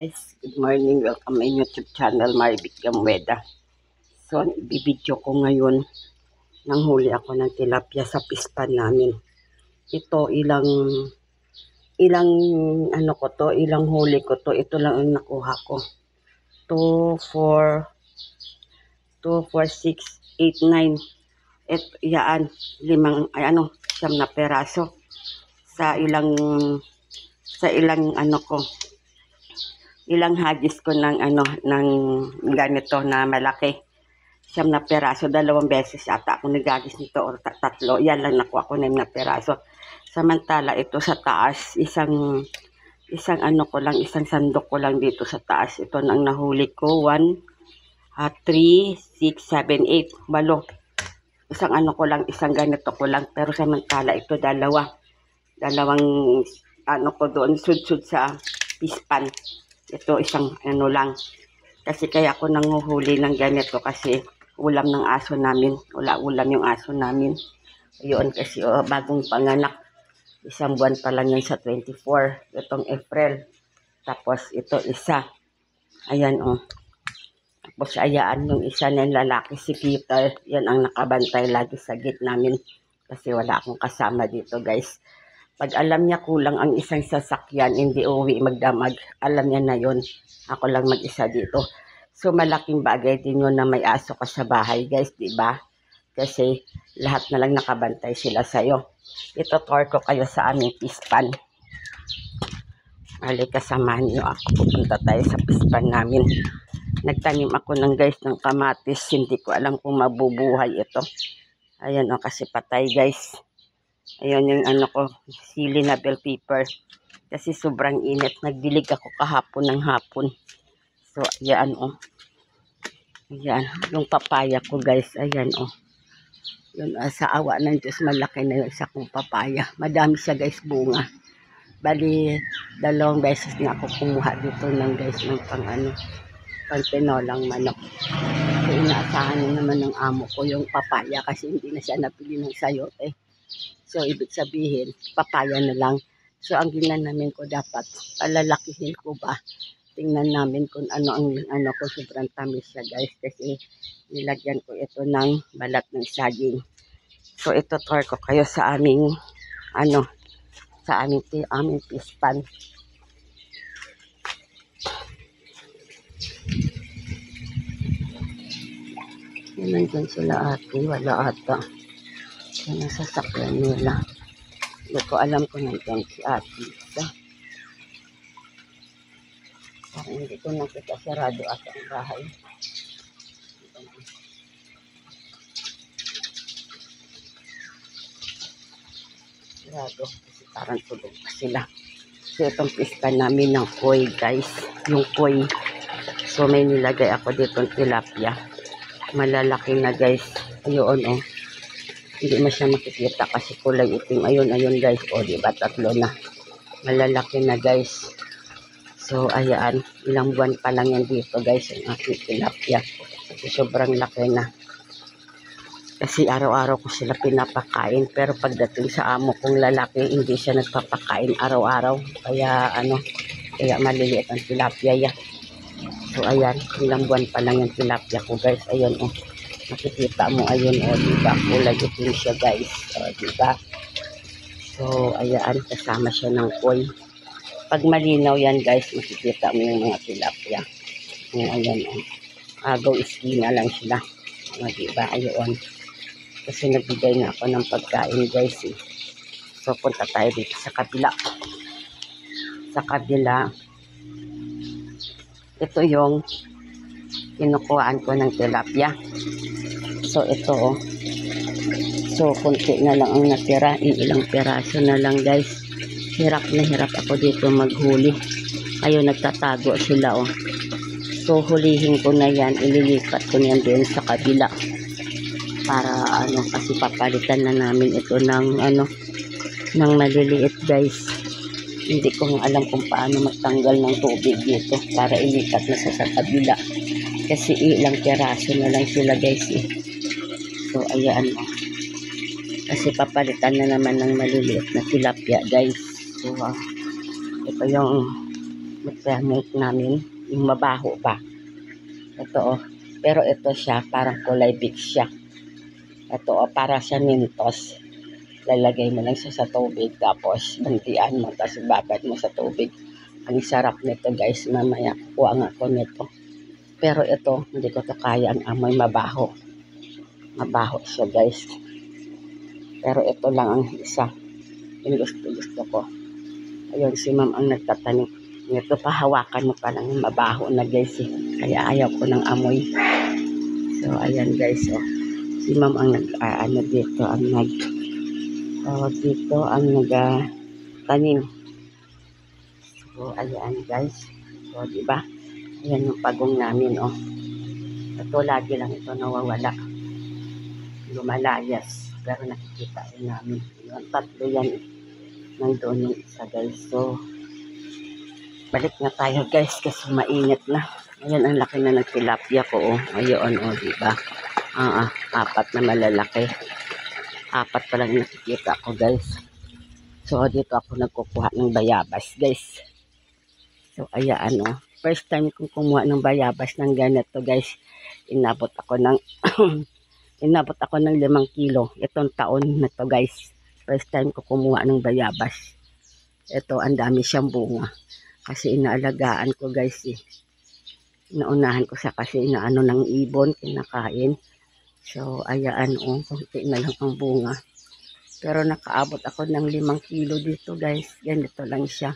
Guys, good morning. Welcome my YouTube channel, Marvic Gamweda. So, ibibidyo ko ngayon nang huli ako ng tilapia sa pispan namin. Ito, ilang ilang huli ko to. Ito lang ang nakuha ko. 2, 4, 6, 8, 9. Ito, yaan, siyam na peraso. Sa ilang ilang hagis ko ng ganito na malaki. Siyam na peraso, 2 beses yata ako nagagis nito or tatlo. Yan lang nakuha ko 6 na peraso. Samantala ito sa taas, isang sandok ko lang dito sa taas. Ito nang nahuli ko, 1, 3, 6, 7, 8, 8. Isang ganito ko lang. Pero samantala ito dalawang ko doon, sud-sud sa pispan. Ito isang lang. Kasi kaya ako nanguhuli ng ganito kasi ulam ng aso namin. Ulam yung aso namin. Yun kasi bagong panganak. Isang buwan pa lang yan sa 24. Itong April. Tapos ito isa. Ayan Tapos ayaan yung isa na lalaki, si Peter. Yan ang nakabantay lagi sa gate namin. Kasi wala akong kasama dito, guys. Pag alam niya kulang ang isang sasakyan, hindi uwi magdamag, alam niya na yon. Ako lang mag-isa dito. So, malaking bagay din yun na may aso ka sa bahay, guys, di ba? Kasi lahat na lang nakabantay sila sa'yo. Ito, tour ko kayo sa aming pispan. Halika, samahan niyo ako. Pupunta tayo sa pispan namin. Nagtanim ako ng kamatis. Hindi ko alam kung mabubuhay ito. Ayan kasi patay, guys. Ayun yung sili na bell pepper. Kasi sobrang init. Nagdilig ako kahapon ng hapon. So, ayan Ayan. Yung papaya ko, guys. Ayan Yun, sa awa ng Diyos, malaki na yung isa kong papaya. Madami siya, guys, bunga. Bali, 2 beses na ako kumuha dito ng pang tinolang manok. So, inaasahan naman ng amo ko yung papaya kasi hindi na siya napili ng sayote. So, ibig sabihin, papaya na lang. So, ang ginan namin ko dapat, palalakihin ko ba? Tingnan namin kung ko, sobrang tamis siya, guys. Kasi nilagyan ko ito ng balat ng saging. So, ito tour ko kayo sa aming, aming pispan. Nandyan sila ate, wala ata. Yan ang sasakyan nila. Hindi ko alam kung nandyan si ate. Parang hindi ko nakita, sarado ata ang bahay. Sarado, kasi parang tulog pa sila. So, itong pista namin ng koi, guys. Yung koi. So, may nilagay ako dito ng tilapia. Malalaki na, guys. Ayun, Hindi mo siya makikita kasi kulay itim. Ayun, guys. Diba? 3 na. Malalaki na, guys. So, ayan. Ilang buwan pa lang yan dito, guys. Yung aking tilapia. Kasi sobrang laki na. Kasi araw-araw ko sila pinapakain. Pero pagdating sa amo kong lalaki, hindi siya nagpapakain araw-araw. Kaya, kaya maliliit ang tilapia yan. So, ayan. Ilang buwan pa lang yung tilapia ko, guys. Ayun, makikita mo, ayun, diba? Kulay itim siya, guys. Diba? So, ayan. Kasama siya ng koi. Pag malinaw yan, guys, makikita mo yung mga tilapia. Ayan, agaw iskina lang sila. Diba? Ayun. Kasi nagbigay na ako ng pagkain, guys. So, punta tayo dito sa kabila. Sa kabila, ito yung kinukuhaan ko ng tilapia. So, ito, So, kunti na lang ang natira. Ilang peraso na lang, guys. Hirap na hirap ako dito maghuli. Ayun, nagtatago sila, So, hulihin ko na yan. Ililipat ko na yan doon sa kabila. Para, kasi papalitan na namin ito ng, ng maliliit, guys. Hindi ko alam kung paano magtanggal ng tubig dito para ilipat na sa kabila. Kasi ilang peraso na lang sila, guys, So, ayan, Kasi papalitan na naman ng maliliit na tilapia, guys. So, ito yung milk namin, yung mabaho ba. Ito oh. Pero ito siya, parang kulay big siya. Ito oh, para siya Mentos. Lalagay mo lang siya sa tubig, tapos bantian mo, tapos babad mo sa tubig. Ang sarap nito guys, mamaya kuha nga ako nito. Pero ito, hindi ko to kaya, ang amoy mabaho. Mabaho siya guys. Pero ito lang ang isa. Yung gusto ko. Ayun, si ma'am ang nagtatanim. Ito, pahawakan mo pa lang yung mabaho na guys. Kaya ayaw ko ng amoy. So, ayan guys. Oh. Si ma'am ang dito, ang nagtanim. So, ayan guys. So, diba? Ayan yung pagong namin, oh. Ito, lagi lang ito nawawala. Lumalayas. Pero nakikita rin namin. Yung tatlo yan, nandoon yung isa guys. So, balik na tayo guys kasi mainit na. Ayan, ang laki na ng tilapia ko, oh. Ayun, oh, diba? Apat na malalaki. Apat pa lang nakikita ko guys. So, dito ako nagkukuha ng bayabas guys. So, ayan, oh. First time kong kumuha ng bayabas ng ganito guys. Inabot ako ng 5 kilo. Itong taon na to guys. First time ko kumuha ng bayabas. Ito, ang dami siyang bunga. Kasi inaalagaan ko guys eh. Naunahan ko siya kasi inaano ng ibon, kinakain. So, ayan, oh. Kunti na lang ang bunga. Pero nakaabot ako ng 5 kilo dito guys. Ganito lang siya.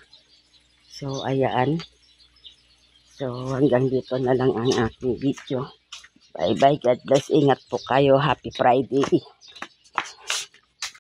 So, ayan. So, hanggang dito na lang ang aking video. Bye-bye. God bless. Ingat po kayo. Happy Friday.